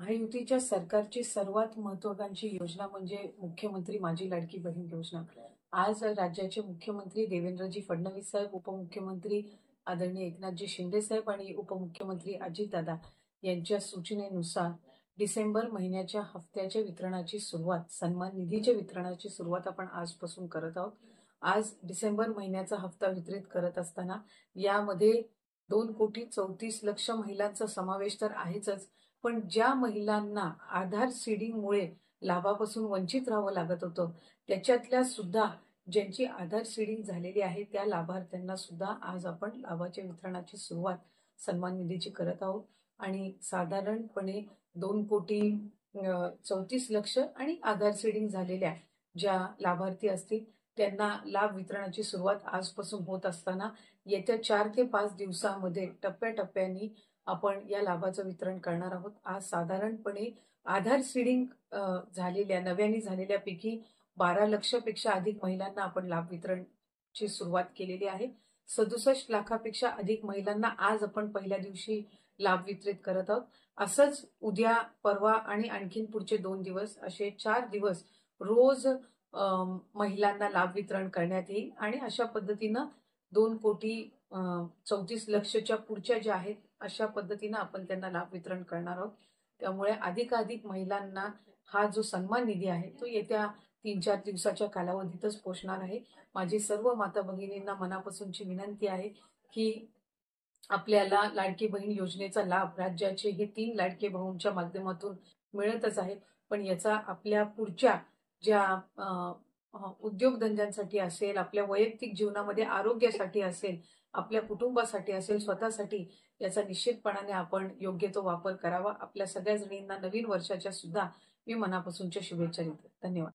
महायुतीच्या सरकारची सर्वात महत्त्वाकांक्षी योजना म्हणजे मुख्यमंत्री माझी लाडकी बहीण योजना। आज राज्याचे मुख्यमंत्री देवेंद्रजी फडणवीस साहेब, उपमुख्यमंत्री आदरणीय एकनाथजी शिंदे साहेब आणि उपमुख्यमंत्री अजितदादा यांच्या सूचनेनुसार डिसेंबर महिन्याच्या हफ्त्याच्या वितरणाची सुरुवात, सन्मान निधीच्या वितरणाची सुरुवात आपण आजपासून करत आहोत। आज डिसेंबर महिन्याचा हफ्ता वितरित करत असताना यामध्ये 2,34,00,000 महिलांचा समावेश तर आहेच, पण ज्या महिलांना आधार सीडिंगमुळे लाभापासून वंचित राहावं लागत होतं, त्याच्यातल्या सुद्धा ज्यांची आधार सीडिंग झालेली आहे त्या लाभार्थ्यांना सुद्धा आज आपण लाभाच्या वितरणाची सुरुवात सन्मान निधीची करत आहोत आणि साधारणपणे 2,34,00,000 आणि आधार सीडिंग झालेल्या ज्या लाभार्थी असतील त्यांना लाभ वितरणाची सुरुवात आजपासून होत असताना येत्या 4 ते 5 दिवसांमध्ये टप्प्याटप्प्याने आपण या लाभाचं वितरण करणार आहोत। आज साधारणपणे आधार सीडिंग झालेल्या नव्याने झालेल्यापैकी 12 लक्षपेक्षा अधिक महिलांना आपण लाभ वितरणची सुरुवात केलेली आहे। 67 लाखापेक्षा अधिक महिलांना आज आपण पहिल्या दिवशी लाभ वितरित करत आहोत। असंच उद्या, परवा आणि आणखीन पुढचे 2 दिवस असे 4 दिवस रोज महिलांना लाभ वितरण करण्यात येईल आणि अशा पद्धतीनं 2,34,00,000च्या पुढच्या ज्या आहेत अशा पद्धतीनं आपण त्यांना लाभ वितरण करणार आहोत। त्यामुळे अधिकाधिक महिलांना हा जो सन्मान निधी आहे तो येत्या 3-4 दिवसाच्या कालावधीतच पोहोचणार आहे। माझी सर्व माता भगिनींना मनापासूनची विनंती आहे की आपल्याला लाडकी बहीण योजनेचा लाभ राज्याचे हे 3 लाडके भाऊंच्या माध्यमातून मिळतच आहे, पण याचा आपल्या पुढच्या ज्या उद्योगधंद्यांसाठी असेल, आपल्या वैयक्तिक जीवनामध्ये आरोग्यासाठी असेल, आपल्या कुटुंबासाठी असेल, स्वतःसाठी याचा निश्चितपणाने आपण योग्य तो वापर करावा। आपल्या सगळ्या जणींना नवीन वर्षाच्या सुद्धा मी मनापासूनच्या शुभेच्छा देते। धन्यवाद।